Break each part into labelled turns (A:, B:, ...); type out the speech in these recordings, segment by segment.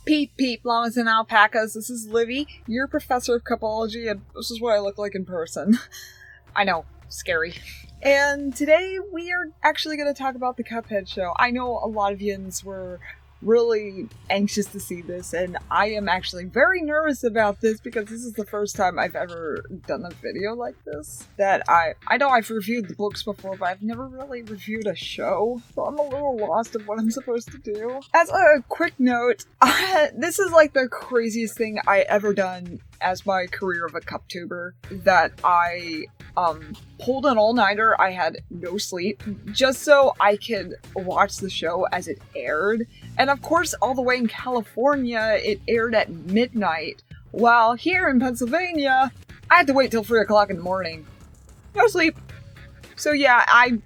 A: Peep, peep, llamas and alpacas. This is Livy, your professor of cupology, and this is what I look like in person. I know, scary. And today we are actually going to talk about the Cuphead Show. I know a lot of yins were really anxious to see this, and I am actually very nervous about this because this is the first time I've ever done a video like this. That I know I've reviewed the books before, but I've never really reviewed a show, so I'm a little lost of what I'm supposed to do. As a quick note, this is like the craziest thing I ever done as my career of a CupTuber, that I pulled an all-nighter. I had no sleep just so I could watch the show as it aired. And of course, all the way in California, it aired at midnight, while here in Pennsylvania, I had to wait till 3 o'clock in the morning. No sleep. So yeah, I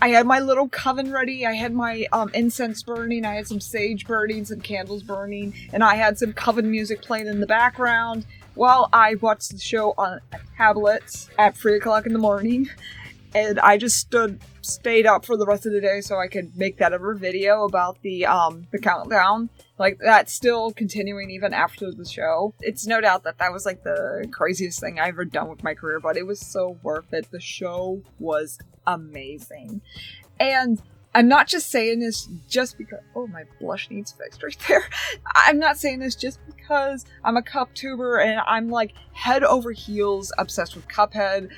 A: had my little coven ready, I had my incense burning, I had some sage burning, some candles burning, and I had some coven music playing in the background while I watched the show on a tablet at 3 o'clock in the morning. And I just stayed up for the rest of the day so I could make that other video about the countdown. Like, that's still continuing even after the show. It's no doubt that that was like the craziest thing I've ever done with my career, but it was so worth it. The show was amazing. And I'm not just saying this just because— oh, my blush needs fixed right there. I'm not saying this just because I'm a CupTuber and I'm like head over heels obsessed with Cuphead.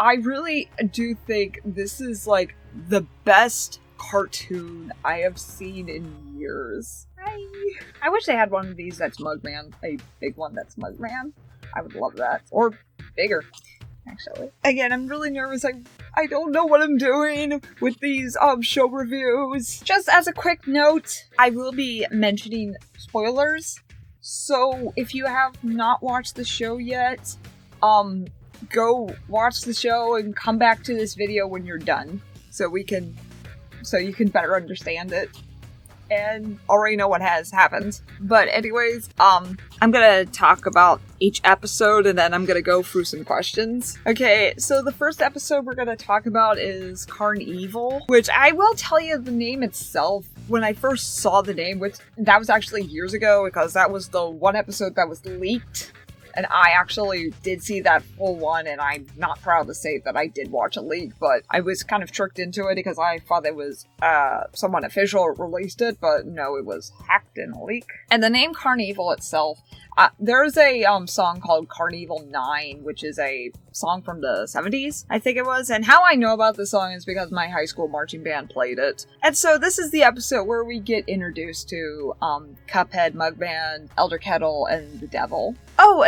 A: I really do think this is like the best cartoon I have seen in years. I wish they had one of these that's Mugman. A big one that's Mugman. I would love that. Or bigger, actually. Again, I'm really nervous. I don't know what I'm doing with these show reviews. Just as a quick note, I will be mentioning spoilers. So if you have not watched the show yet, go watch the show and come back to this video when you're done, so you can better understand it and already know what has happened. But anyways, I'm gonna talk about each episode and then I'm gonna go through some questions. Okay, so the first episode we're gonna talk about is Carnival, which I will tell you the name itself. When I first saw the name, which that was actually years ago, because that was the one episode that was leaked. And I actually did see that full one, and I'm not proud to say that I did watch a leak, but I was kind of tricked into it because I thought it was someone official released it, but no, it was hacked in a leak. And the name Carnival itself, there's a song called Carnival 9, which is a song from the 70s, I think it was, and how I know about this song is because my high school marching band played it. And so this is the episode where we get introduced to Cuphead, Mugman, Elder Kettle, and the Devil. Oh,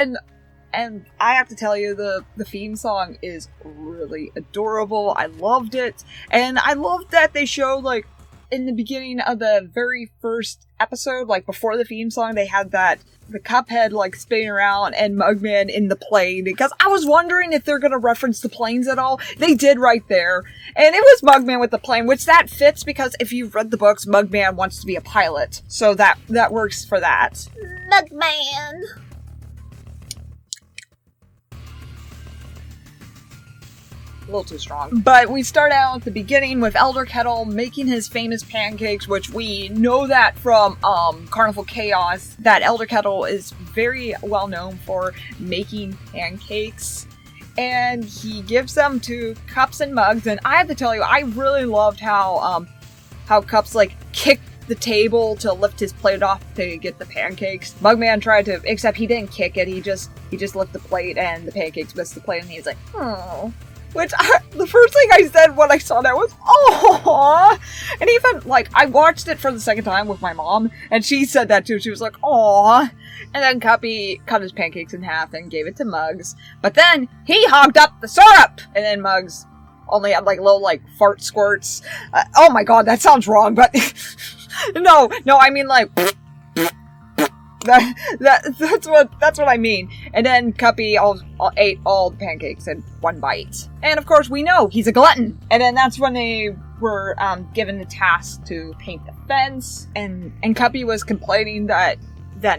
A: and I have to tell you, the theme song is really adorable. I loved it. And I loved that they showed, like, in the beginning of the very first episode, like, before the theme song, they had the Cuphead, like, spinning around and Mugman in the plane, because I was wondering if they're gonna reference the planes at all. They did right there. And it was Mugman with the plane, which that fits because if you've read the books, Mugman wants to be a pilot. So that works for that. Mugman! A little too strong. But we start out at the beginning with Elder Kettle making his famous pancakes, which we know that from Carnival Chaos, that Elder Kettle is very well known for making pancakes. And he gives them to Cups and Mugs, and I have to tell you, I really loved how Cups, like, kicked the table to lift his plate off to get the pancakes. Mugman tried to, except he didn't kick it, he just lifted the plate and the pancakes missed the plate, and he's like, oh. Which, the first thing I said when I saw that was, aww! And even, like, I watched it for the second time with my mom, and she said that too. She was like, aww! And then Cuppy cut his pancakes in half and gave it to Muggs. But then, he hogged up the syrup! And then Muggs only had, like, little, like, fart squirts. Oh my god, that sounds wrong, but... no, I mean, like... That's what I mean. And then Cuppy ate all the pancakes in one bite. And of course we know he's a glutton. And then that's when they were given the task to paint the fence. And Cuppy was complaining that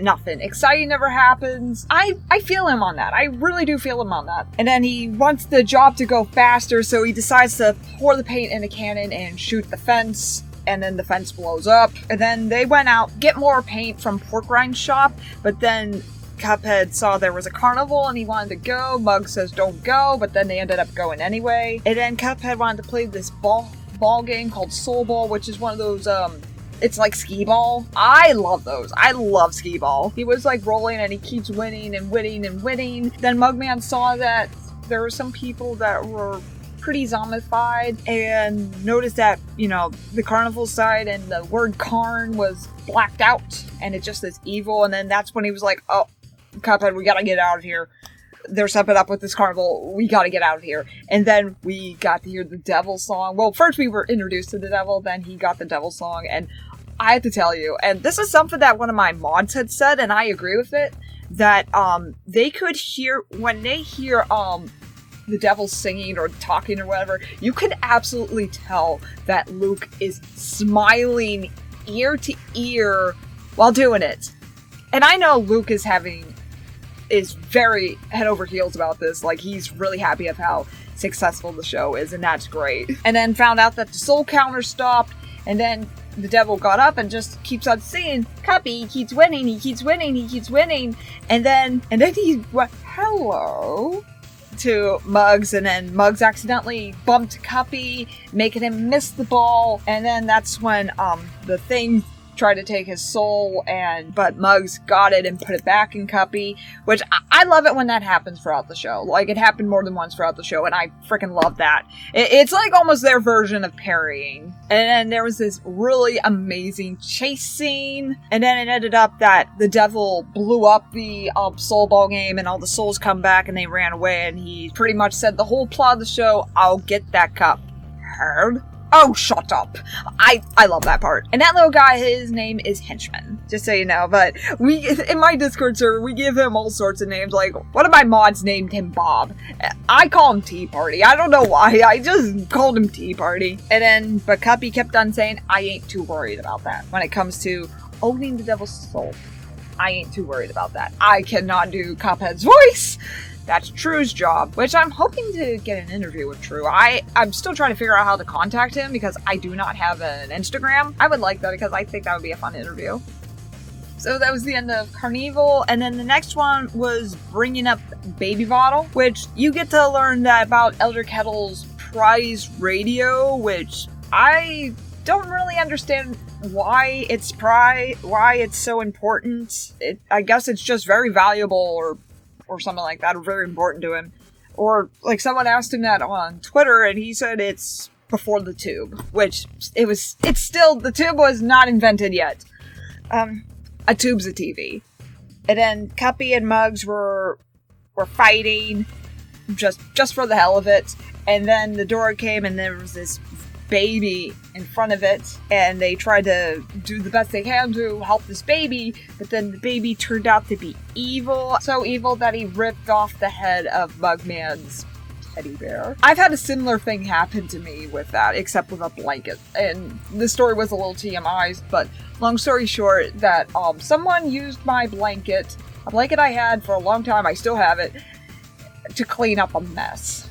A: nothing exciting ever happens. I feel him on that. I really do feel him on that. And then he wants the job to go faster, so he decides to pour the paint in a cannon and shoot the fence. and then the fence blows up. And then they went out, get more paint from Pork Rind's shop, but then Cuphead saw there was a carnival and he wanted to go. Mug says don't go, but then they ended up going anyway. And then Cuphead wanted to play this ball game called Soul Ball, which is one of those, it's like skee ball. I love those. I love skee ball. He was like rolling and he keeps winning and winning and winning. Then Mugman saw that there were some people that were pretty zombified and noticed that, you know, the carnival side and the word carn was blacked out and it just is evil. And then that's when he was like, oh, Cuphead, we gotta get out of here. They're stepping up with this carnival. We gotta get out of here. And then we got to hear the devil song. Well, first we were introduced to the devil, then he got the devil song. And I have to tell you, and this is something that one of my mods had said, and I agree with it, that they could hear, when they hear the devil singing or talking or whatever, you could absolutely tell that Luke is smiling ear to ear while doing it. And I know Luke is very head over heels about this. Like, he's really happy of how successful the show is, and that's great. And then found out that the soul counter stopped, and then the devil got up and just keeps on singing, Cuppy, he keeps winning, he keeps winning, he keeps winning. And then he went, hello, to Muggs, and then Muggs accidentally bumped Cuppy, making him miss the ball. And then that's when the thing tried to take his soul, but Muggs got it and put it back in Cuppy, which I love it when that happens throughout the show. Like, it happened more than once throughout the show, and I freaking love that. It's like almost their version of parrying. And then there was this really amazing chase scene, and then it ended up that the devil blew up the soul ball game, and all the souls come back, and they ran away, and he pretty much said the whole plot of the show, I'll get that cup. Heard? Oh, shut up. I love that part. And that little guy, his name is Henchman, just so you know. But in my Discord server, we give him all sorts of names. Like, one of my mods named him Bob. I call him Tea Party. I don't know why. I just called him Tea Party. But Cuppy kept on saying, I ain't too worried about that. When it comes to owning the devil's soul, I ain't too worried about that. I cannot do Cuphead's voice. That's True's job, which I'm hoping to get an interview with True. I'm still trying to figure out how to contact him because I do not have an Instagram. I would like that because I think that would be a fun interview. So that was the end of Carnival, and then the next one was bringing up Baby Bottle, which you get to learn that about Elder Kettle's prize radio, which I don't really understand why it's so important. I guess it's just very valuable or something like that, or very important to him. Or, like, someone asked him that on Twitter, and he said it's before the tube, which the tube was not invented yet. A tube's a TV. And then Cuppy and Muggs were fighting, just for the hell of it, and then the door came, and there was this baby in front of it, and they tried to do the best they can to help this baby, but then the baby turned out to be evil. So evil that he ripped off the head of Mugman's teddy bear. I've had a similar thing happen to me with that, except with a blanket. And the story was a little TMI, but long story short, that someone used my blanket, a blanket I had for a long time, I still have it, to clean up a mess.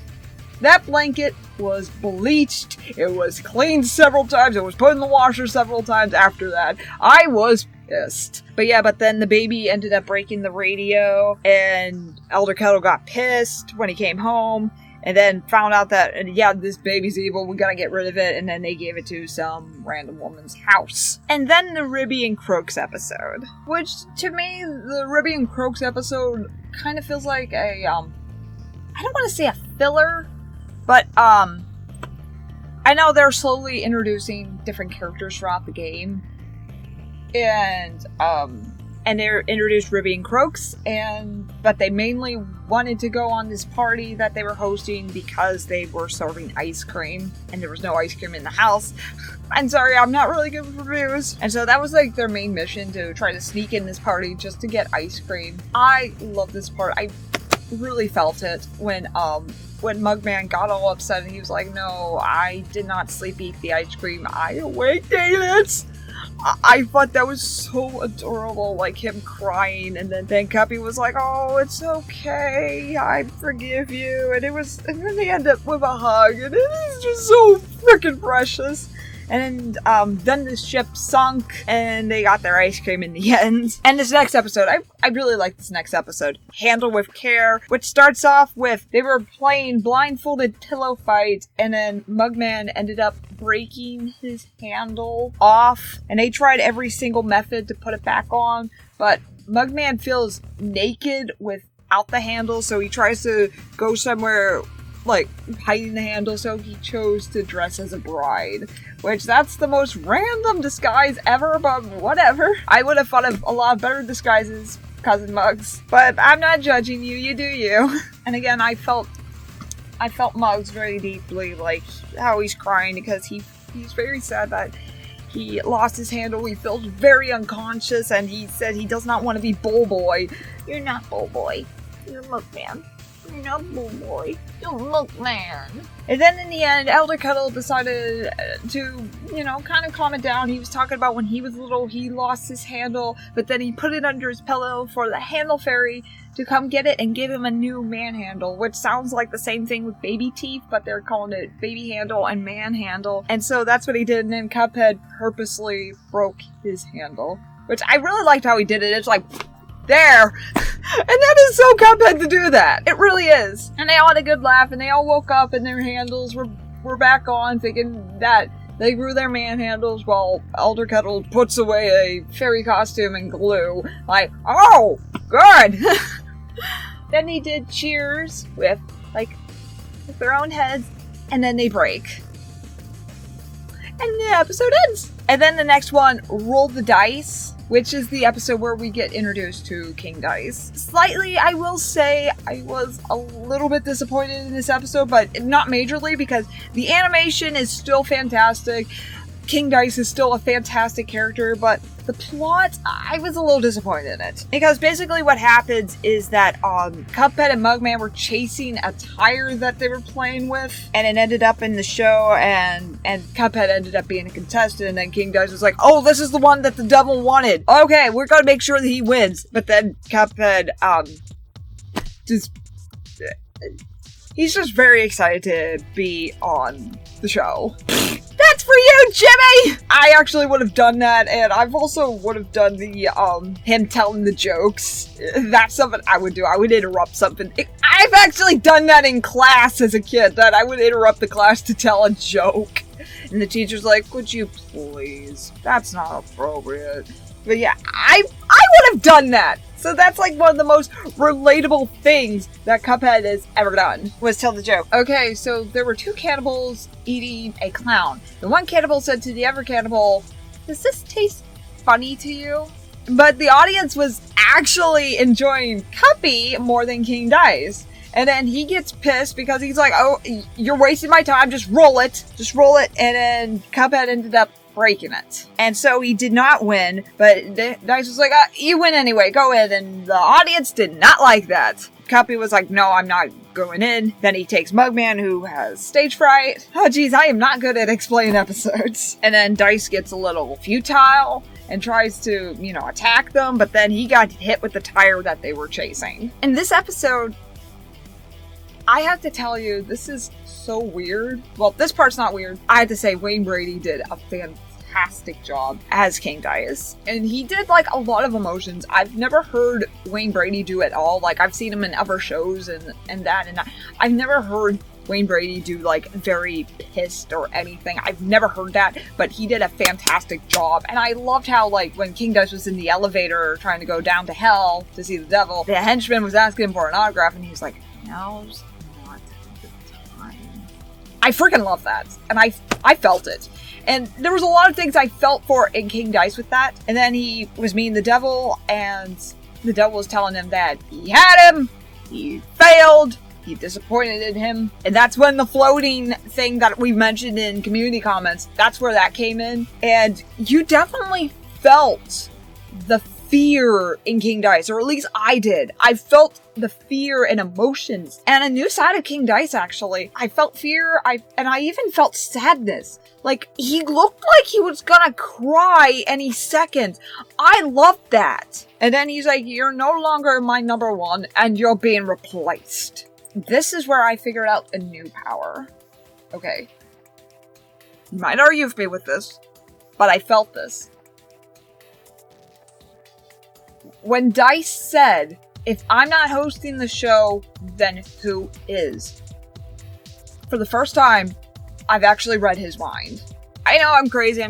A: That blanket was bleached, it was cleaned several times, it was put in the washer several times after that. I was pissed. But then the baby ended up breaking the radio, and Elder Kettle got pissed when he came home, and then found out that, this baby's evil, we gotta get rid of it, and then they gave it to some random woman's house. And then the Ribby and Croaks episode, which, to me, the Ribby and Croaks episode kind of feels like a, I don't want to say a filler, but, I know they're slowly introducing different characters throughout the game, and they introduced Ribby and Croaks, but they mainly wanted to go on this party that they were hosting because they were serving ice cream, and there was no ice cream in the house. I'm sorry, I'm not really good with reviews. And so that was like their main mission, to try to sneak in this party just to get ice cream. I love this part. I really felt it when Mugman got all upset and he was like, no, I did not sleep eat the ice cream, I awake ate it. I thought that was so adorable, like him crying, and then Cuppy was like, oh, it's okay, I forgive you, and then they end up with a hug, and it is just so freaking precious. And then the ship sunk, and they got their ice cream in the end. And this next episode, I really like this next episode. Handle with Care, which starts off with, they were playing blindfolded pillow fight, and then Mugman ended up breaking his handle off. And they tried every single method to put it back on, but Mugman feels naked without the handle, so he tries to go somewhere like hiding the handle, so he chose to dress as a bride, which that's the most random disguise ever, but whatever. I would have thought of a lot better disguises, Cousin Muggs, but I'm not judging you, you do you. And again, I felt Muggs very deeply, like how he's crying because he's very sad that he lost his handle. He feels very unconscious, and he said he does not want to be Bull Boy. You're not Bull Boy, you're Mugman. You're not Bull Boy, you're Mugman. And then in the end, Elder Kettle decided to, kind of calm it down. He was talking about when he was little, he lost his handle, but then he put it under his pillow for the handle fairy to come get it and give him a new man handle, which sounds like the same thing with baby teeth, but they're calling it baby handle and man handle. And so that's what he did, and then Cuphead purposely broke his handle, which I really liked how he did it. It's like, there! And that is so Cuphead to do that. It really is. And they all had a good laugh, and they all woke up and their handles were back on, thinking that they grew their man handles while Elder Kettle puts away a fairy costume and glue. Like, oh, good! Then he did cheers with their own heads, and then they break. And the episode ends. And then the next one, Roll the Dice, which is the episode where we get introduced to King Dice. Slightly, I will say, I was a little bit disappointed in this episode, but not majorly, because the animation is still fantastic. King Dice is still a fantastic character, but the plot, I was a little disappointed in it. Because basically what happens is that Cuphead and Mugman were chasing a tire that they were playing with, and it ended up in the show, and Cuphead ended up being a contestant, and then King Dice was like, oh, this is the one that the devil wanted. Okay, we're gonna make sure that he wins. But then Cuphead, he's just very excited to be on the show. That's for you, Jimmy! I actually would have done that, and I've also would have done the, him telling the jokes. That's something I would do. I would interrupt something. I've actually done that in class as a kid, that I would interrupt the class to tell a joke. And the teacher's like, would you please? That's not appropriate. But yeah, I would have done that! So that's like one of the most relatable things that Cuphead has ever done, was tell the joke. Okay, so there were two cannibals eating a clown. The one cannibal said to the other cannibal, does this taste funny to you? But the audience was actually enjoying Cuppy more than King Dice. And then he gets pissed because he's like, oh, you're wasting my time, just roll it. Just roll it. And then Cuphead ended up breaking it. And so he did not win, but Dice was like, you win anyway, go in. And the audience did not like that. Cuppy was like, no, I'm not going in. Then he takes Mugman, who has stage fright. Oh geez, I am not good at explaining episodes. And then Dice gets a little futile and tries to, attack them, but then he got hit with the tire that they were chasing. In this episode, I have to tell you, this is so weird. Well, this part's not weird. I have to say, Wayne Brady did a fantastic job as King Dice. And he did, a lot of emotions. I've never heard Wayne Brady do it all. I've seen him in other shows and that. I've never heard Wayne Brady do, very pissed or anything. I've never heard that, but he did a fantastic job. And I loved how, when King Dice was in the elevator trying to go down to hell to see the devil, the henchman was asking him for an autograph, and he was like, now's not the time. I freaking love that. And I felt it. And there was a lot of things I felt for in King Dice with that. And then he was meeting the devil, and the devil was telling him that he had him, he failed, he disappointed in him. And that's when the floating thing that we mentioned in community comments, that's where that came in. And you definitely felt the fear in King Dice, or at least I did. I felt the fear and emotions, and a new side of King Dice, actually. I felt fear, and I even felt sadness. He looked like he was gonna cry any second. I loved that. And then he's like, you're no longer my number one, and you're being replaced. This is where I figured out a new power. Okay. You might argue with me with this, but I felt this. When Dice said, if I'm not hosting the show, then who is? For the first time, I've actually read his mind. I know I'm crazy,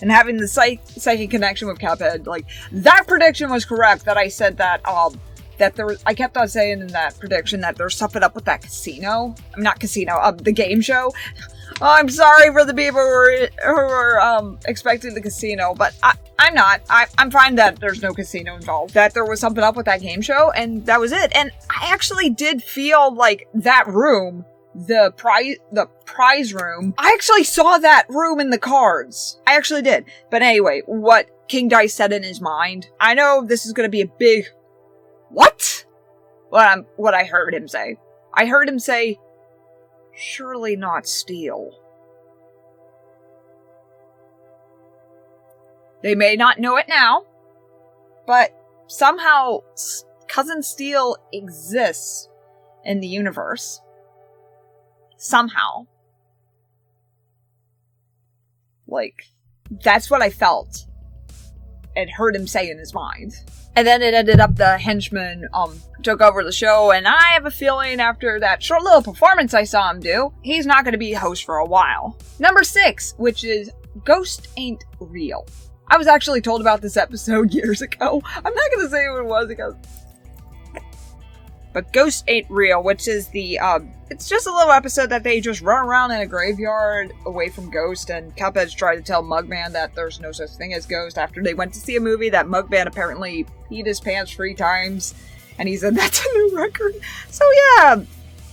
A: and having the psychic connection with Cuphead, like, that prediction was correct, that I said that, I kept on saying in that prediction that there's something up with that casino. Not casino, the game show. Oh, I'm sorry for the people who were expecting the casino, but I'm not. I'm fine that there's no casino involved. That there was something up with that game show, and that was it. And I actually did feel like that room, the prize room, I actually saw that room in the cards. I actually did. But anyway, what King Dice said in his mind, I know this is going to be a big... What? What I heard him say. I heard him say, surely not Steel. They may not know it now, but somehow Cousin Steel exists in the universe. Somehow. Like, that's what I felt and heard him say in his mind. And then it ended up the henchman took over the show, and I have a feeling after that short little performance I saw him do, he's not going to be host for a while. Number 6, which is Ghost Ain't Real. I was actually told about this episode years ago. I'm not going to say what it was because... But Ghost Ain't Real, which is the, it's just a little episode that they just run around in a graveyard away from Ghost, and Cuphead's trying to tell Mugman that there's no such thing as Ghost after they went to see a movie that Mugman apparently peed his pants 3 times, and he said that's a new record. So yeah,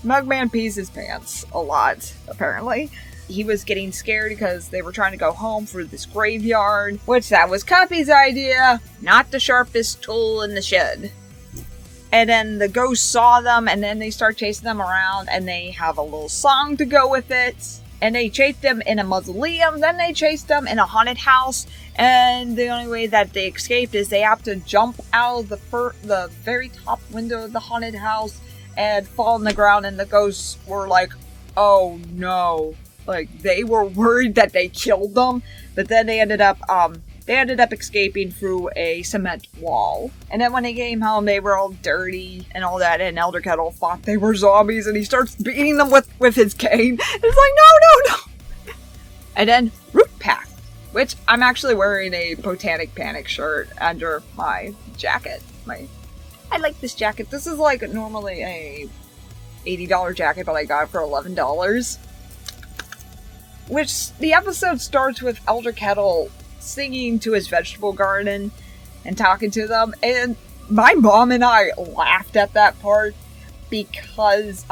A: Mugman pees his pants a lot, apparently. He was getting scared because they were trying to go home through this graveyard, which that was Cuppy's idea, not the sharpest tool in the shed. And then the ghost saw them, and then they start chasing them around, and they have a little song to go with it. And they chased them in a mausoleum, then they chased them in a haunted house, and the only way that they escaped is they have to jump out of the very top window of the haunted house and fall on the ground, and the ghosts were like, oh no. Like, they were worried that they killed them, but then they ended up escaping through a cement wall. And then when they came home, they were all dirty and all that, and Elder Kettle thought they were zombies, and he starts beating them with his cane. And it's like, no! And then Root Pack, which I'm actually wearing a Botanic Panic shirt under my jacket. I like this jacket. This is like normally a $80 jacket, but I got it for $11. Which, the episode starts with Elder Kettle singing to his vegetable garden and talking to them, and my mom and I laughed at that part because,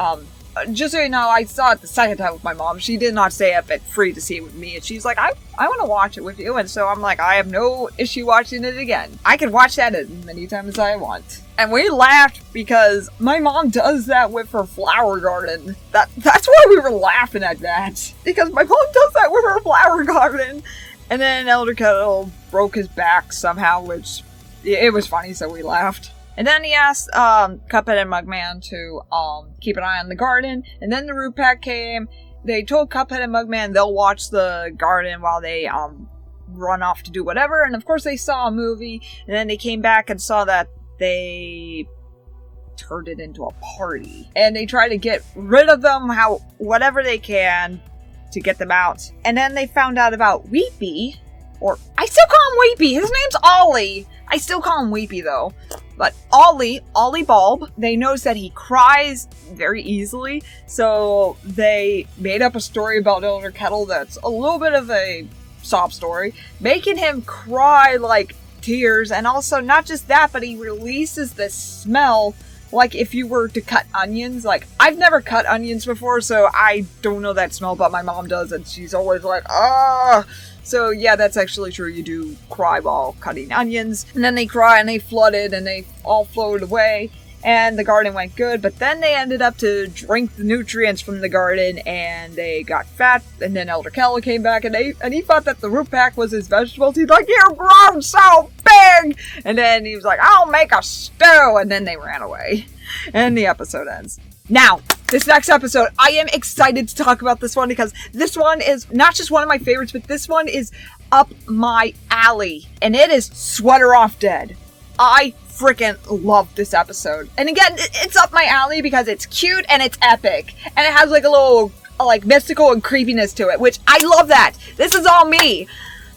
A: just so you know, I saw it the second time with my mom. She did not stay up at free to see it with me, and she's like, I want to watch it with you, and so I'm like, I have no issue watching it again. I can watch that as many times as I want. And we laughed because my mom does that with her flower garden. That's why we were laughing at that. Because my mom does that with her flower garden. And then Elder Kettle broke his back somehow, which, it was funny, so we laughed. And then he asked Cuphead and Mugman to keep an eye on the garden. And then the Root Pack came. They told Cuphead and Mugman they'll watch the garden while they run off to do whatever. And of course they saw a movie. And then they came back and saw that they turned it into a party. And they try to get rid of them whatever they can to get them out. And then they found out about Weepy, or I still call him Weepy. His name's Ollie. I still call him Weepy though. But Ollie Bulb, they noticed that he cries very easily. So they made up a story about Elder Kettle that's a little bit of a sob story, making him cry like tears. And also not just that, but he releases this smell like if you were to cut onions. Like, I've never cut onions before, so I don't know that smell, but my mom does, and she's always like, ah. So yeah, that's actually true. You do cry while cutting onions. And then they cry and they flooded and they all floated away. And the garden went good, but then they ended up to drink the nutrients from the garden and they got fat. And then Elder Kettle came back and he thought that the Root Pack was his vegetables. He's like, you're grown so big! And then he was like, I'll make a stew! And then they ran away. And the episode ends. Now, this next episode, I am excited to talk about this one because this one is not just one of my favorites, but this one is up my alley. And it is Sweater Off Dead. I freaking love this episode. And again, it's up my alley because it's cute and it's epic. And it has like a little like mystical and creepiness to it, which I love that. This is all me.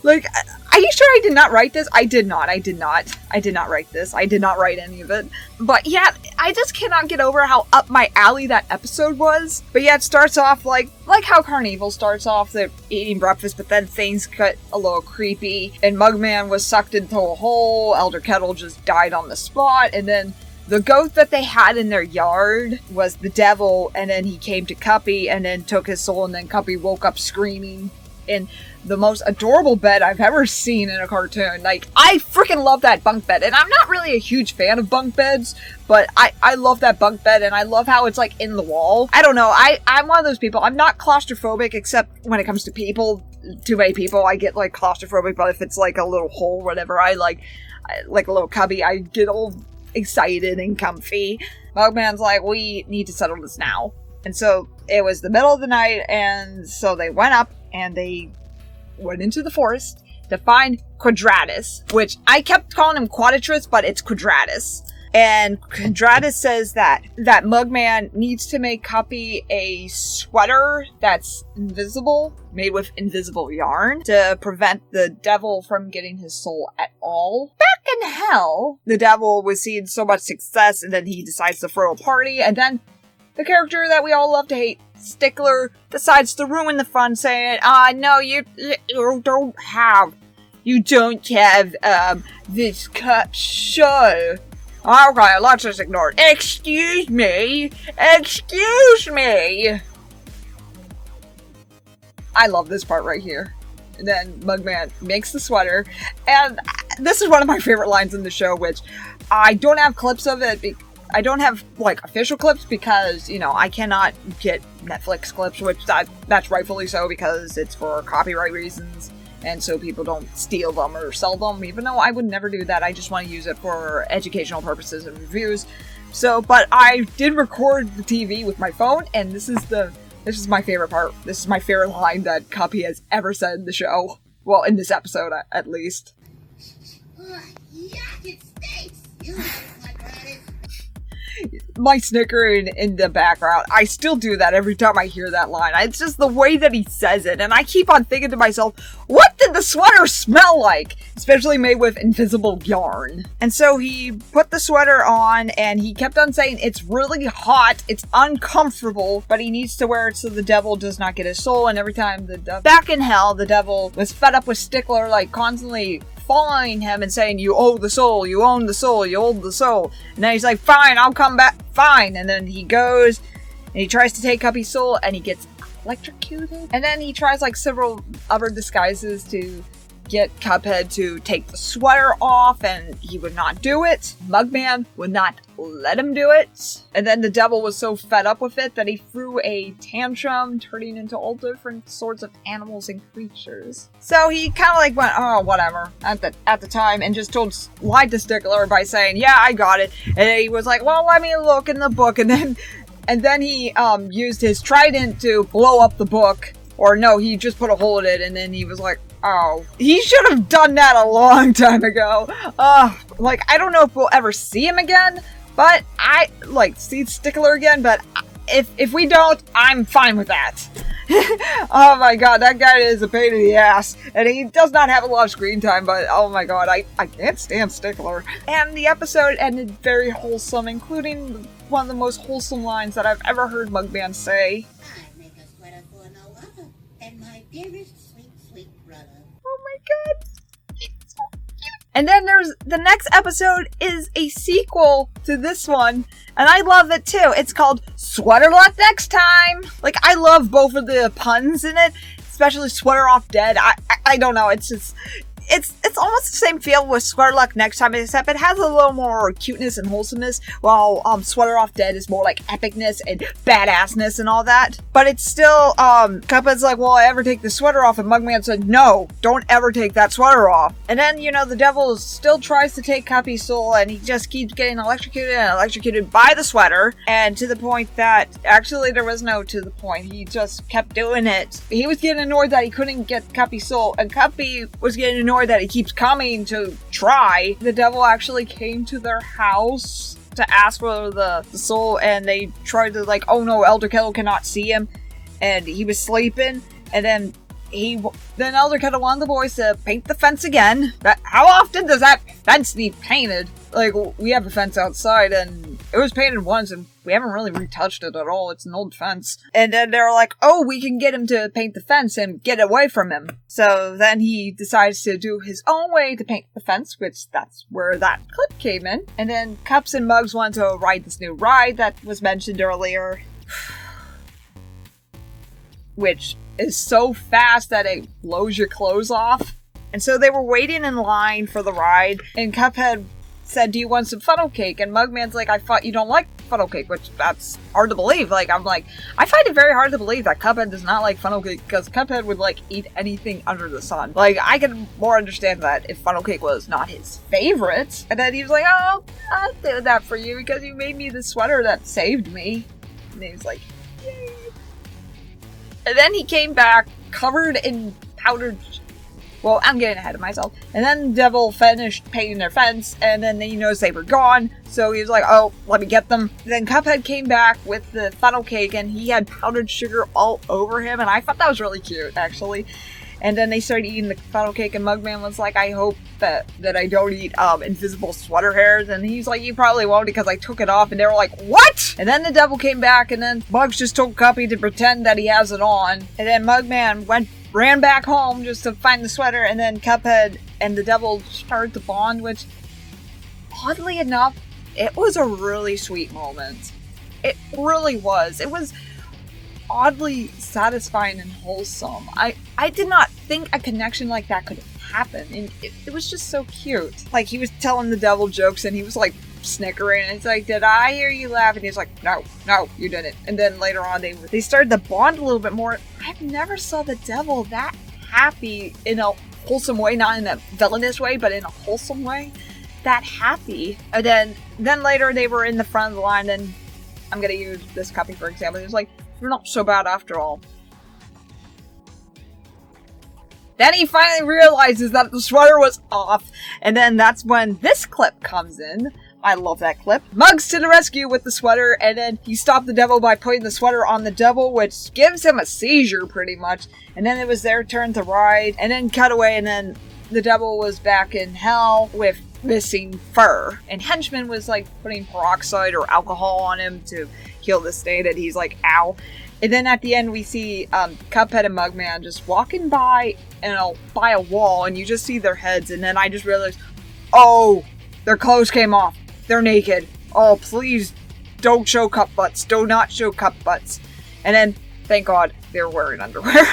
A: Like, are you sure I did not write this? I did not write this. I did not write any of it. But yeah, I just cannot get over how up my alley that episode was. But yeah, it starts off like how Carnival starts off. They're eating breakfast, but then things got a little creepy. And Mugman was sucked into a hole. Elder Kettle just died on the spot. And then the goat that they had in their yard was the devil. And then he came to Cuppy and then took his soul. And then Cuppy woke up screaming. In the most adorable bed I've ever seen in a cartoon. Like, I freaking love that bunk bed. And I'm not really a huge fan of bunk beds, but I love that bunk bed, and I love how it's, like, in the wall. I don't know. I'm one of those people. I'm not claustrophobic, except when it comes to people. Too many people, I get, like, claustrophobic, but if it's, like, a little hole, whatever, I like a little cubby, I get all excited and comfy. Mugman's like, we need to settle this now. And so, it was the middle of the night, and so they went up, and they went into the forest to find Quadratus, which I kept calling him Quadratus, but it's Quadratus. And Quadratus says that Mugman needs to make Cuppy a sweater that's invisible, made with invisible yarn, to prevent the devil from getting his soul at all. Back in hell, the devil was seeing so much success, and then he decides to throw a party, and then the character that we all love to hate, Stickler, decides to ruin the fun, saying, no, you don't have this cup show. Okay, let's just ignore it. Excuse me. I love this part right here. And then Mugman makes the sweater, and this is one of my favorite lines in the show, which I don't have clips of it I don't have, like, official clips because, you know, I cannot get Netflix clips, which that's rightfully so because it's for copyright reasons, and so people don't steal them or sell them, even though I would never do that. I just want to use it for educational purposes and reviews. So, but I did record the TV with my phone, and this is my favorite part. This is my favorite line that Cuppy has ever said in the show. Well, in this episode, at least.
B: Yuck, it stinks!
A: My snickering in the background. I still do that every time I hear that line. It's just the way that he says it. And I keep on thinking to myself, what did the sweater smell like? Especially made with invisible yarn. And so he put the sweater on and he kept on saying it's really hot, it's uncomfortable, but he needs to wear it so the devil does not get his soul. And every time back in hell, the devil was fed up with Stickler, like constantly following him and saying, you owe the soul, you own the soul, you owe the soul. And then he's like, fine, I'll come back, fine. And then he goes and he tries to take Cuppy's soul and he gets electrocuted. And then he tries like several other disguises to get Cuphead to take the sweater off, and he would not do it. Mugman would not let him do it. And then the devil was so fed up with it that he threw a tantrum, turning into all different sorts of animals and creatures. So he kind of like went, oh, whatever, at the time, and just lied to Stickler by saying, yeah, I got it. And he was like, well, let me look in the book. And then he used his trident to blow up the book. Or no, he just put a hole in it, and then he was like, oh, he should have done that a long time ago. Like, I don't know if we'll ever see him again, but see Stickler again, but if we don't, I'm fine with that. Oh my god, that guy is a pain in the ass, and he does not have a lot of screen time, but oh my god, I can't stand Stickler. And the episode ended very wholesome, including one of the most wholesome lines that I've ever heard Mugman say.
B: And my dearest sweet brother.
A: Oh my god. It's so cute. And then there's the next episode is a sequel to this one, and I love it too. It's called Sweater Luck Next Time. Like, I love both of the puns in it, especially Sweater Off Dead. I don't know, it's it's almost the same feel with Sweater Luck next time, except it has a little more cuteness and wholesomeness, while Sweater Off Dead is more like epicness and badassness and all that. But it's still, Cuphead's like, will I ever take the sweater off? And Mugman said, no, don't ever take that sweater off. And then, you know, the devil still tries to take Cuppy's soul, and he just keeps getting electrocuted and electrocuted by the sweater, and to the point that, actually there was no to the point, he just kept doing it. He was getting annoyed that he couldn't get Cuppy's soul, and Cuppy was getting annoyed that he keeps coming to try. The devil actually came to their house to ask for the soul, and they tried to like, oh no, Elder Kettle cannot see him, and he was sleeping, and then Elder Kettle wanted the boys to paint the fence again. How often does that fence need painted? Like, we have a fence outside, and it was painted once, and we haven't really retouched it at all. It's an old fence. And then they're like, oh, we can get him to paint the fence and get away from him. So then he decides to do his own way to paint the fence, which that's where that clip came in. And then Cups and Mugs want to ride this new ride that was mentioned earlier, which is so fast that it blows your clothes off. And so they were waiting in line for the ride, and Cuphead said, do you want some funnel cake? And Mugman's like, I thought you don't like funnel cake, which that's hard to believe. Like, I'm like, I find it very hard to believe that Cuphead does not like funnel cake, because Cuphead would like eat anything under the sun. Like, I can more understand that if funnel cake was not his favorite. And then he was like, oh, I'll do that for you because you made me the sweater that saved me. And he was like, yay. And then he came back covered in powdered. Well, I'm getting ahead of myself. And then the devil finished painting their fence, and then he noticed they were gone, so he was like, oh, let me get them. Then Cuphead came back with the funnel cake, and he had powdered sugar all over him, and I thought that was really cute, actually. And then they started eating the funnel cake, and Mugman was like, I hope that I don't eat invisible sweater hairs. And he's like, you probably won't because I took it off. And they were like, what? And then the devil came back, and then Mugs just told Cuppy to pretend that he has it on. And then Mugman ran back home just to find the sweater, and then Cuphead and the devil started to bond, which, oddly enough, it was a really sweet moment. It really was. It was oddly satisfying and wholesome. I did not think a connection like that could happen, and it was just so cute. Like, he was telling the devil jokes, and he was like snickering, and it's like, did I hear you laugh? And he's like, no, you didn't. And then later on, they started to bond a little bit more. I've never saw the devil that happy in a wholesome way, not in a villainous way, but in a wholesome way. That happy. And then later they were in the front of the line, and I'm gonna use this copy for example. He was like, you're not so bad after all. Then he finally realizes that the sweater was off, and then that's when this clip comes in. I love that clip. Mugs to the rescue with the sweater, and then he stopped the devil by putting the sweater on the devil, which gives him a seizure pretty much. And then it was their turn to ride, and then cut away, and then the devil was back in hell with missing fur. And Henchman was like putting peroxide or alcohol on him to heal the stain, and he's like, ow. And then at the end we see Cuphead and Mugman just walking by by a wall, and you just see their heads, and then I just realized, oh, their clothes came off. They're naked. Oh, please don't show cup butts. Do not show cup butts. And then, thank God, they're wearing underwear.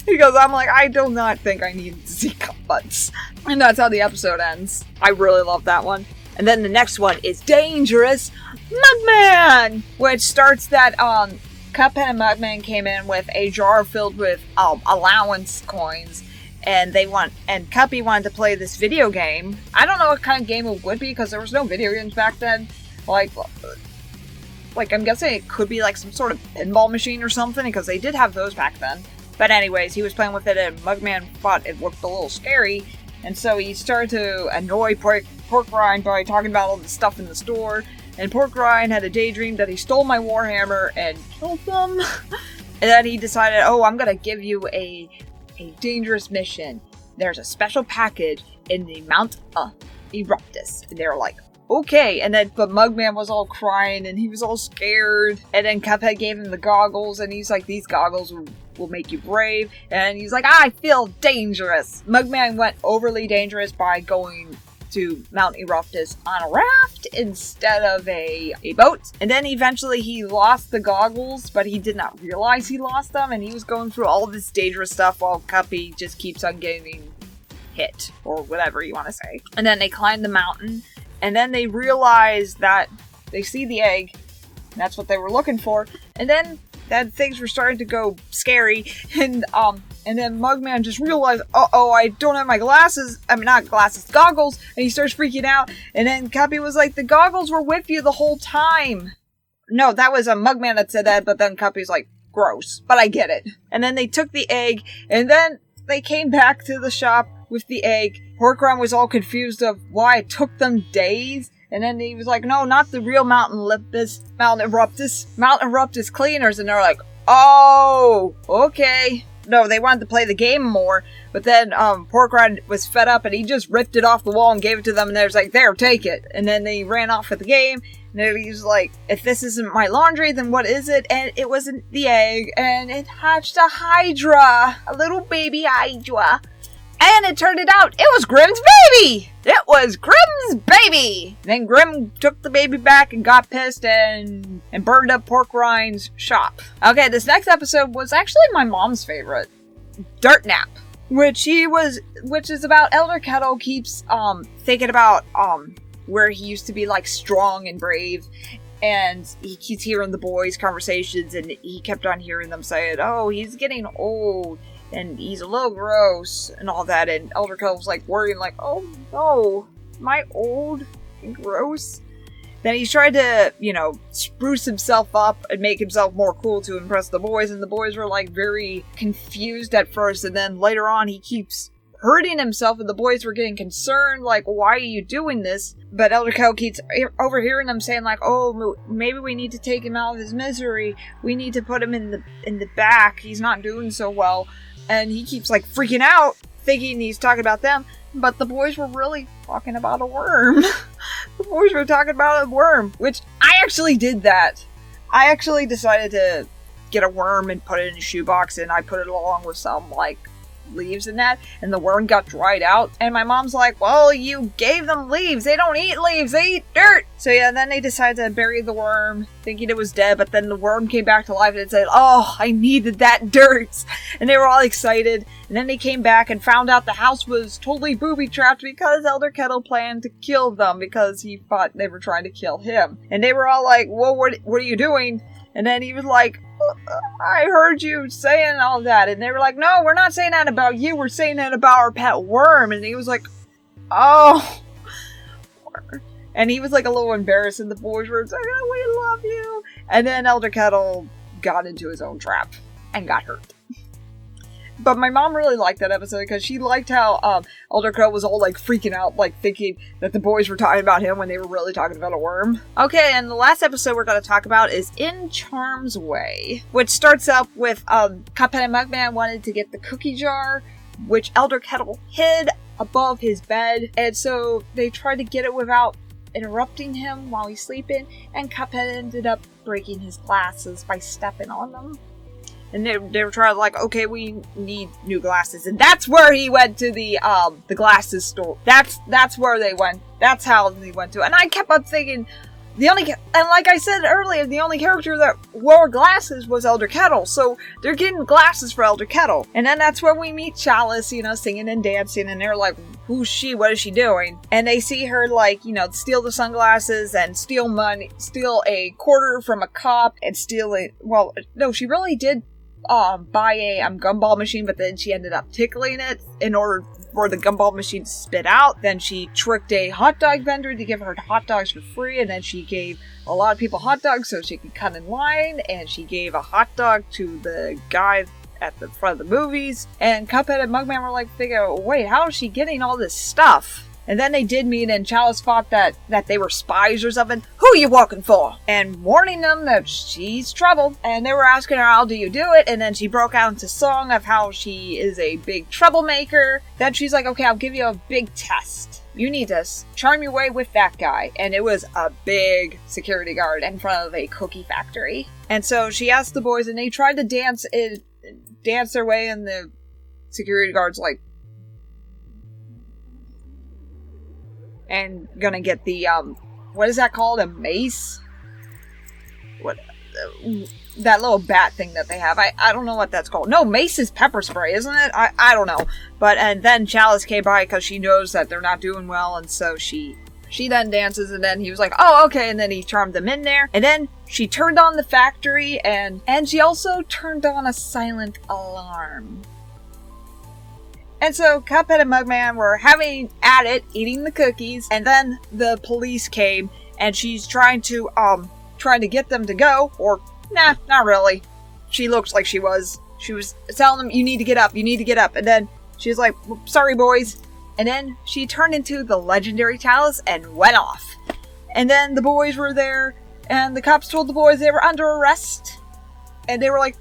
A: Because I'm like, I do not think I need to see cup butts. And that's how the episode ends. I really love that one. And then the next one is Dangerous Mugman! Which starts that, Cuphead and Mugman came in with a jar filled with, allowance coins. And Cuppy wanted to play this video game. I don't know what kind of game it would be, because there was no video games back then. Like, I'm guessing it could be like some sort of pinball machine or something, because they did have those back then. But anyways, he was playing with it, and Mugman thought it looked a little scary, and so he started to annoy Pork Rind by talking about all the stuff in the store. And Pork Rind had a daydream that he stole my Warhammer and killed them. And then he decided, oh, I'm gonna give you a dangerous mission. There's a special package in the Mount Eruptus. And they were like, okay. And then, but Mugman was all crying, and he was all scared. And then Cuphead gave him the goggles, and he's like, these goggles will make you brave. And he's like, I feel dangerous. Mugman went overly dangerous by going to Mount Eruptus on a raft instead of a boat. And then eventually he lost the goggles, but he did not realize he lost them, and he was going through all this dangerous stuff while Cuppy just keeps on getting hit, or whatever you want to say. And then they climb the mountain, and then they realize that they see the egg, and that's what they were looking for, and then that things were starting to go scary, and then Mugman just realized, uh-oh, I don't have my glasses, not glasses, goggles, and he starts freaking out, and then Cuppy was like, the goggles were with you the whole time. No, that was a Mugman that said that, but then Cuppy's like, gross, but I get it. And then they took the egg, and then they came back to the shop with the egg. Porkron was all confused of why it took them days, and then he was like, no, not the real Mountain Eruptus cleaners, and they're like, oh, okay. No, they wanted to play the game more, but then Porkron was fed up and he just ripped it off the wall and gave it to them, and they was like, there, take it. And then they ran off with the game, and then he was like, if this isn't my laundry, then what is it? And it wasn't the egg, and it hatched a Hydra, a little baby Hydra. And it turned out it was Grimm's baby! It was Grimm's baby! And then Grimm took the baby back and got pissed and burned up Pork Rind's shop. Okay, this next episode was actually my mom's favorite. Dirt Nap. Which is about Elder Kettle keeps thinking about where he used to be like strong and brave, and he keeps hearing the boys' conversations, and he kept on hearing them saying, oh, he's getting old. And he's a little gross and all that. And Elder Kettle was like worrying, like, oh no, am I old and gross? Then he's tried to, spruce himself up and make himself more cool to impress the boys. And the boys were like very confused at first. And then later on he keeps hurting himself and the boys were getting concerned, like, why are you doing this? But Elder Kettle keeps overhearing them saying, like, oh, maybe we need to take him out of his misery. We need to put him in the back. He's not doing so well. And he keeps, like, freaking out, thinking he's talking about them. But the boys were really talking about a worm. The boys were talking about a worm, which I actually did that. I actually decided to get a worm and put it in a shoebox, and I put it along with some, like, leaves and that, and the worm got dried out. And my mom's like, well, you gave them leaves. They don't eat leaves. They eat dirt. So yeah, then they decided to bury the worm, thinking it was dead, but then the worm came back to life and it said, oh, I needed that dirt. And they were all excited. And then they came back and found out the house was totally booby-trapped because Elder Kettle planned to kill them because he thought they were trying to kill him. And they were all like, whoa, what are you doing? And then he was like, I heard you saying all that. And they were like, no, we're not saying that about you. We're saying that about our pet worm. And he was like, oh. And he was like a little embarrassed. And the boys were saying, oh, we love you. And then Elder Kettle got into his own trap and got hurt. But my mom really liked that episode because she liked how Elder Kettle was all like freaking out, like thinking that the boys were talking about him when they were really talking about a worm. Okay, and the last episode we're going to talk about is In Charm's Way, which starts up with Cuphead and Mugman wanted to get the cookie jar, which Elder Kettle hid above his bed, and so they tried to get it without interrupting him while he's sleeping, and Cuphead ended up breaking his glasses by stepping on them. And they were trying to like, okay, we need new glasses. And that's where he went to the glasses store. That's where they went. That's how they went to. And I kept on thinking, and like I said earlier, the only character that wore glasses was Elder Kettle. So they're getting glasses for Elder Kettle. And then that's where we meet Chalice, singing and dancing. And they're like, who's she? What is she doing? And they see her like, steal the sunglasses and steal money, steal a quarter from a cop and she really did buy a gumball machine, but then she ended up tickling it in order for the gumball machine to spit out. Then she tricked a hot dog vendor to give her hot dogs for free, and then she gave a lot of people hot dogs so she could cut in line, and she gave a hot dog to the guy at the front of the movies. And Cuphead and Mugman were like thinking, wait, how is she getting all this stuff? And then they did meet, and Chalice thought that they were spies or something. Who are you working for? And warning them that she's trouble. And they were asking her, how do you do it? And then she broke out into song of how she is a big troublemaker. Then she's like, okay, I'll give you a big test. You need to charm your way with that guy. And it was a big security guard in front of a cookie factory. And so she asked the boys, and they tried to dance their way, and the security guard's like, and gonna get the, what is that called? A mace? What? that little bat thing that they have. I don't know what that's called. No, mace is pepper spray, isn't it? I don't know. But, and then Chalice came by because she knows that they're not doing well, and so she then dances, and then he was like, oh, okay, and then he charmed them in there. And then she turned on the factory, and she also turned on a silent alarm. And so Cuphead and Mugman were having at it, eating the cookies, and then the police came, and she's trying to get them to go, or, nah, not really. She looks like she was telling them, you need to get up, and then she's like, sorry boys, and then she turned into the legendary Chalice and went off. And then the boys were there, and the cops told the boys they were under arrest, and they were like,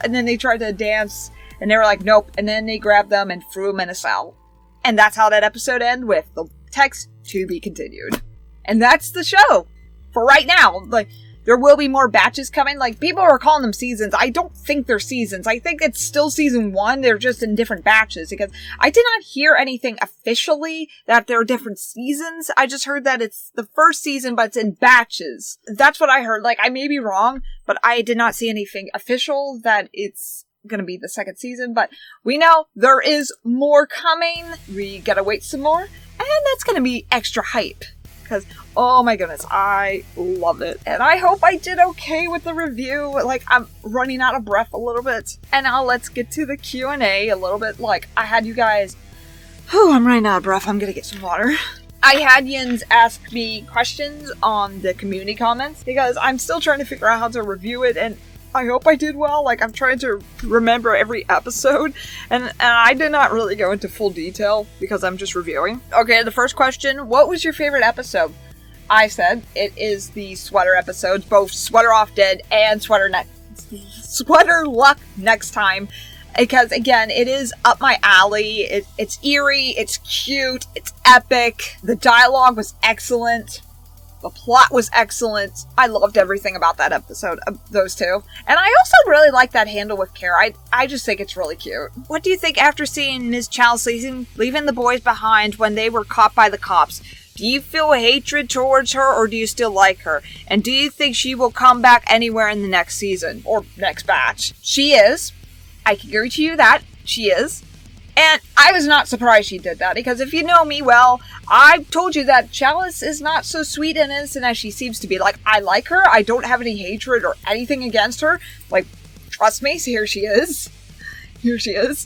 A: and then they tried to dance, and they were like, nope. And then they grabbed them and threw them in a cell. And that's how that episode ended, with the text, to be continued. And that's the show. For right now. Like, there will be more batches coming. Like, people are calling them seasons. I don't think they're seasons. I think it's still season 1. They're just in different batches. Because I did not hear anything officially that there are different seasons. I just heard that it's the first season, but it's in batches. That's what I heard. Like, I may be wrong, but I did not see anything official that it's gonna be the second season, but we know there is more coming. We gotta wait some more, and that's gonna be extra hype, because oh my goodness, I love it, and I hope I did okay with the review. Like, I'm running out of breath a little bit, and now let's get to the Q&A a little bit. Like, I had you guys, I'm running out of breath, I'm gonna get some water. I had Yins ask me questions on the community comments, because I'm still trying to figure out how to review it, and I hope I did well. Like, I'm trying to remember every episode, and I did not really go into full detail because I'm just reviewing. Okay, the first question, what was your favorite episode? I said it is the sweater episodes, both Sweater Off Dead and Sweater Luck Next Time, because again, it is up my alley. It's eerie, it's cute, it's epic, the dialogue was excellent. The plot was excellent. I loved everything about that episode, those two. And I also really like that handle with Kara. I just think it's really cute. What do you think after seeing Ms. Chalice leaving the boys behind when they were caught by the cops? Do you feel hatred towards her, or do you still like her? And do you think she will come back anywhere in the next season, or next batch? She is. I can guarantee you that. She is. And I was not surprised she did that, because if you know me well, I've told you that Chalice is not so sweet and innocent as she seems to be. Like, I like her, I don't have any hatred or anything against her. Like, trust me, here she is. Here she is.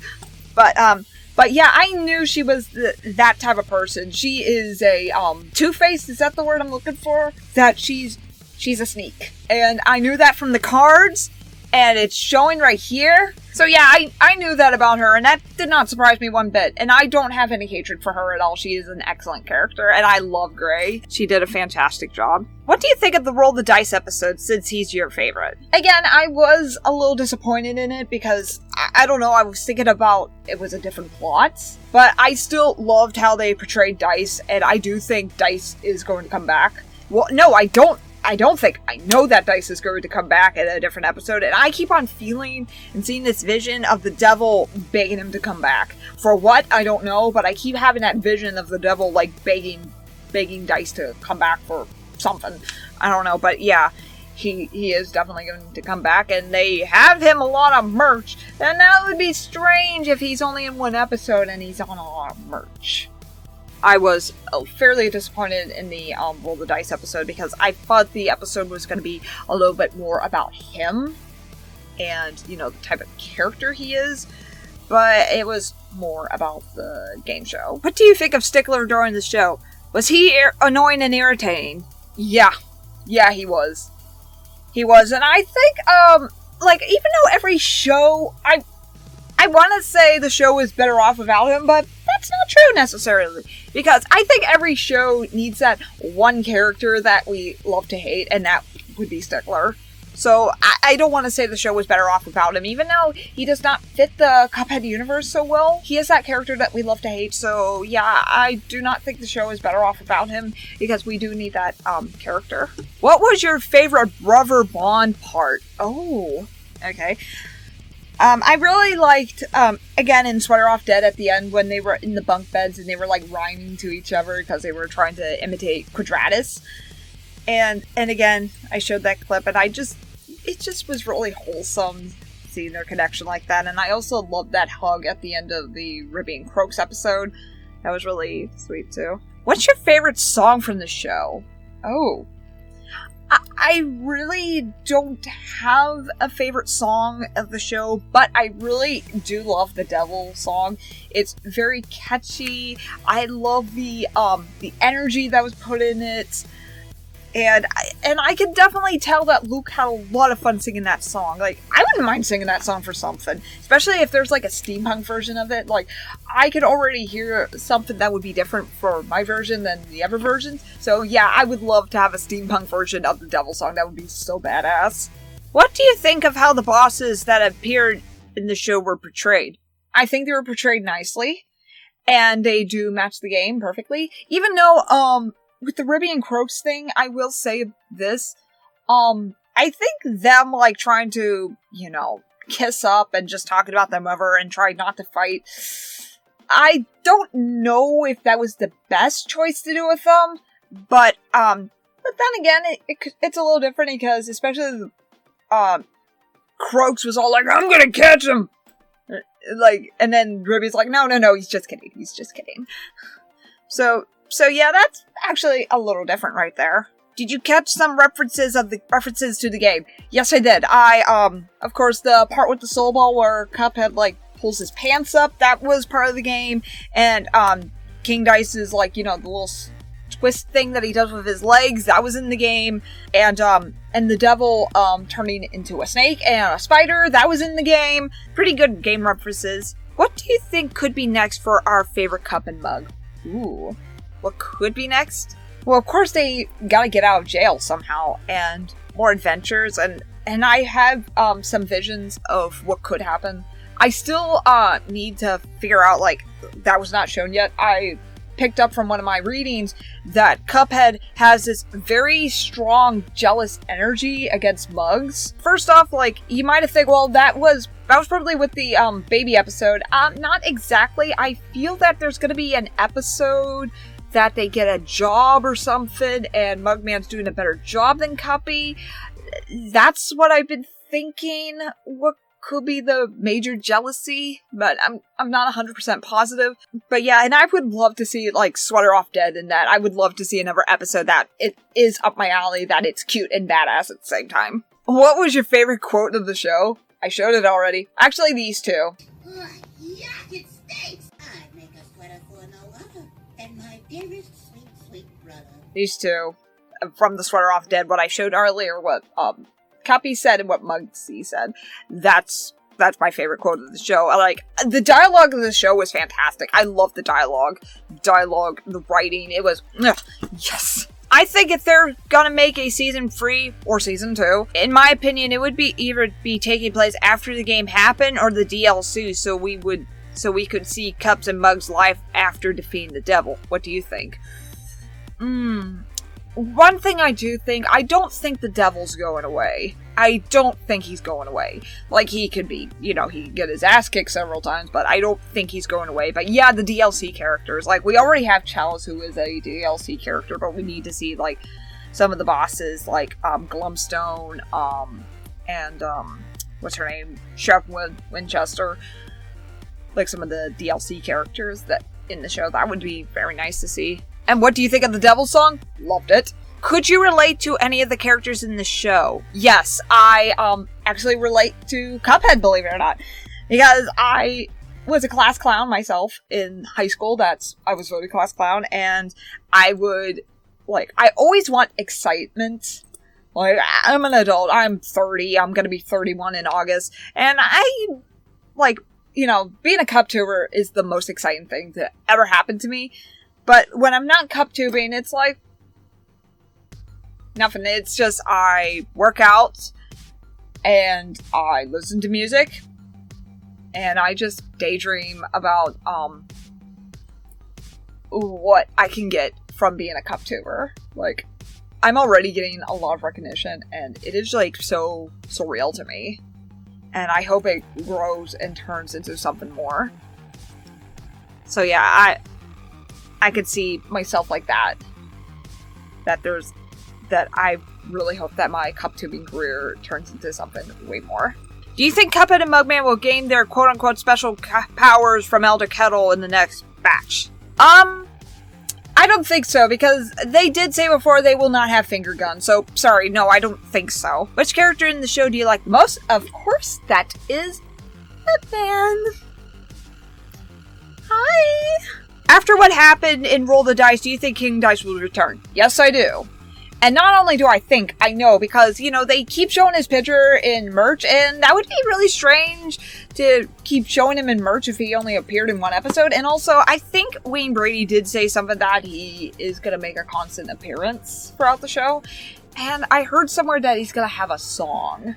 A: But yeah, I knew she was that type of person. She is a, two-faced, is that the word I'm looking for? That she's a sneak. And I knew that from the cards, and it's showing right here. So yeah, I knew that about her, and that did not surprise me one bit. And I don't have any hatred for her at all. She is an excellent character, and I love Gray. She did a fantastic job. What do you think of the Roll the Dice episode, since he's your favorite? Again, I was a little disappointed in it, because, I don't know, I was thinking about it was a different plot. But I still loved how they portrayed Dice, and I do think Dice is going to come back. Well, no, I don't think. I know that Dice is going to come back in a different episode, and I keep on feeling and seeing this vision of the devil begging him to come back. For what? I don't know, but I keep having that vision of the devil, like, begging Dice to come back for something. I don't know, but yeah, he is definitely going to come back, and they have him a lot of merch, and that would be strange if he's only in one episode and he's on a lot of merch. I was fairly disappointed in the Roll the Dice episode, because I thought the episode was going to be a little bit more about him and, you know, the type of character he is, but it was more about the game show. What do you think of Stickler during the show? Was he annoying and irritating? Yeah, he was. He was, and I think, like, even though every show, I want to say the show is better off without him, but that's not true necessarily, because I think every show needs that one character that we love to hate, and that would be Stickler. So I don't want to say the show was better off without him, even though he does not fit the Cuphead universe so well. He is that character that we love to hate, so yeah, I do not think the show is better off without him, because we do need that character. What was your favorite brother bond part? Oh, okay. I really liked, again, in Sweater Off Dead at the end, when they were in the bunk beds and they were, like, rhyming to each other because they were trying to imitate Quadratus. And again, I showed that clip, and it just was really wholesome seeing their connection like that. And I also loved that hug at the end of the Ribby and Croaks episode. That was really sweet too. What's your favorite song from the show? Oh, I really don't have a favorite song of the show, but I really do love the Devil song. It's very catchy. I love the energy that was put in it. And I can definitely tell that Luke had a lot of fun singing that song. Like, I wouldn't mind singing that song for something. Especially if there's, like, a steampunk version of it. Like, I could already hear something that would be different for my version than the other versions. So, yeah, I would love to have a steampunk version of the Devil song. That would be so badass. What do you think of how the bosses that appeared in the show were portrayed? I think they were portrayed nicely. And they do match the game perfectly. Even though, with the Ribby and Croaks thing, I will say this. I think them, like, trying to, you know, kiss up and just talking about their mother and trying not to fight. I don't know if that was the best choice to do with them. But then again, it's a little different because, especially, Croaks was all like, I'm gonna catch him! Like, and then Ribby's like, no, he's just kidding. He's just kidding. So yeah, that's actually a little different right there. Did you catch some references to the game? Yes, I did. Of course, the part with the soul ball where Cuphead, like, pulls his pants up, that was part of the game. And, King Dice's, like, you know, the little twist thing that he does with his legs, that was in the game. And the devil, turning into a snake and a spider, that was in the game. Pretty good game references. What do you think could be next for our favorite cup and mug? Ooh. What could be next? Well, of course they gotta get out of jail somehow, and more adventures, and I have some visions of what could happen. I still need to figure out, like, that was not shown yet. I picked up from one of my readings that Cuphead has this very strong jealous energy against mugs. First off, like, you might have think, well, that was probably with the baby episode. Not exactly. I feel that there's gonna be an episode that they get a job or something, and Mugman's doing a better job than Cuppy. That's what I've been thinking. What could be the major jealousy, but I'm not 100% positive. But yeah, and I would love to see, like, Sweater Off Dead in that. I would love to see another episode that it is up my alley, that it's cute and badass at the same time. What was your favorite quote of the show? I showed it already. Actually, these two.
B: Yuck, it stinks! I'd make a sweater for no other than my dearest sweet brother.
A: These two. From the Sweater Off Dead, what I showed earlier, what Cuppy said and what Mugsy said. That's my favorite quote of the show. Like, the dialogue of the show was fantastic. I love the dialogue. The writing, it was, yes! I think if they're gonna make a season 3 or season 2, in my opinion, it would be either be taking place after the game happened or the DLC, so we could see Cups and Mugs' life after defeating the devil. What do you think? One thing I do think, I don't think the devil's going away. I don't think he's going away. Like, he could be, you know, he could get his ass kicked several times, but I don't think he's going away. But yeah, the DLC characters, like, we already have Chalice, who is a DLC character, but we need to see, like, some of the bosses, like, Glumstone, and, what's her name? Chef Winchester. Like, some of the DLC characters that in the show. That would be very nice to see. And what do you think of the Devil song? Loved it. Could you relate to any of the characters in the show? Yes, I actually relate to Cuphead, believe it or not. Because I was a class clown myself in high school. I was voted class clown, and I would, like, I always want excitement. Like, I'm an adult, I'm 30, I'm gonna be 31 in August, and I, like, you know, being a CupTuber is the most exciting thing to ever happen to me. But when I'm not CupTubing, it's like nothing. It's just I work out and I listen to music and I just daydream about what I can get from being a CupTuber. Like, I'm already getting a lot of recognition and it is like so surreal to me. And I hope it grows and turns into something more. So yeah, I could see myself like that. That there's that I really hope that my CupTubing career turns into something way more. Do you think Cuphead and Mugman will gain their quote-unquote special powers from Elder Kettle in the next batch? I don't think so, because they did say before they will not have finger guns, so sorry, no, I don't think so. Which character in the show do you like the most? Of course, that is Mugman. Hi! After what happened in Roll the Dice, do you think King Dice will return? Yes, I do. And not only do I think, I know, because, you know, they keep showing his picture in merch, and that would be really strange to keep showing him in merch if he only appeared in one episode. And also, I think Wayne Brady did say something that he is going to make a constant appearance throughout the show. And I heard somewhere that he's going to have a song.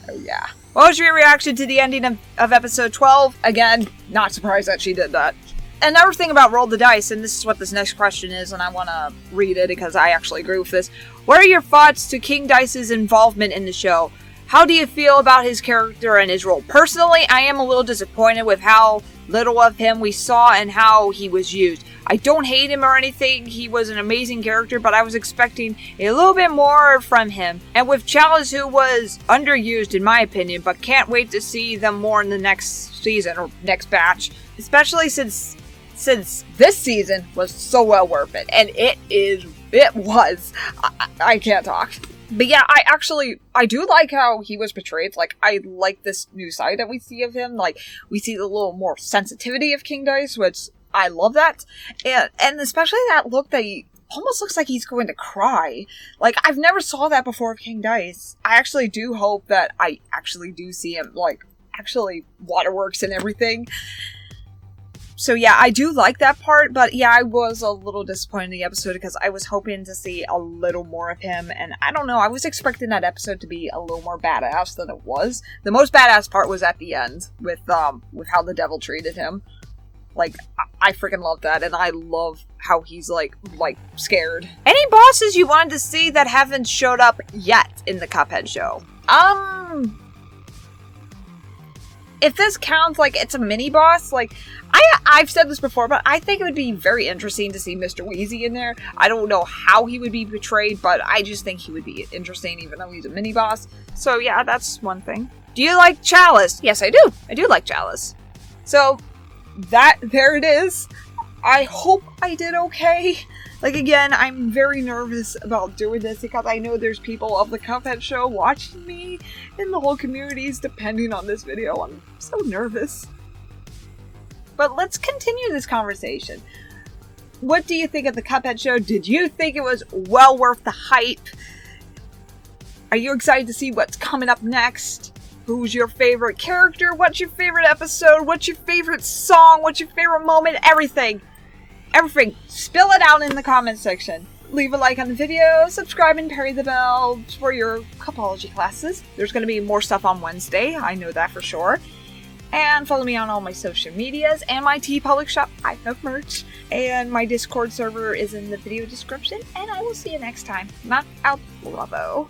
A: Oh, yeah. What was your reaction to the ending of episode 12? Again, not surprised that she did that. Another thing about Roll the Dice, and this is what this next question is, and I want to read it because I actually agree with this. What are your thoughts to King Dice's involvement in the show? How do you feel about his character and his role? Personally, I am a little disappointed with how little of him we saw and how he was used. I don't hate him or anything, he was an amazing character, but I was expecting a little bit more from him. And with Chalice, who was underused in my opinion, but can't wait to see them more in the next season or next batch, especially since this season was so well worth it, and it was. I can't talk. But yeah, I do like how he was portrayed. Like, I like this new side that we see of him. Like, we see the little more sensitivity of King Dice, which I love that. And especially that look that he almost looks like he's going to cry. Like, I've never saw that before of King Dice. I actually do hope that I actually do see him, like, actually waterworks and everything. So yeah, I do like that part, but yeah, I was a little disappointed in the episode because I was hoping to see a little more of him, and I don't know, I was expecting that episode to be a little more badass than it was. The most badass part was at the end, with how the devil treated him. Like, I freaking love that, and I love how he's, like, scared. Any bosses you wanted to see that haven't showed up yet in the Cuphead show? If this counts, like, it's a mini-boss, like, I've said this before, but I think it would be very interesting to see Mr. Wheezy in there. I don't know how he would be portrayed, but I just think he would be interesting, even though he's a mini-boss. So, yeah, that's one thing. Do you like Chalice? Yes, I do. I do like Chalice. So, there it is. I hope I did okay. Like, again, I'm very nervous about doing this because I know there's people of the Cuphead show watching me, and the whole community is depending on this video. I'm so nervous. But let's continue this conversation. What do you think of the Cuphead show? Did you think it was well worth the hype? Are you excited to see what's coming up next? Who's your favorite character? What's your favorite episode? What's your favorite song? What's your favorite moment? Everything. Everything. Spill it out in the comments section. Leave a like on the video, subscribe and parry the bell for your Cupology classes. There's going to be more stuff on Wednesday, I know that for sure. And follow me on all my social medias and my TeePublic shop. I have merch. And my Discord server is in the video description. And I will see you next time. Not out, Bravo.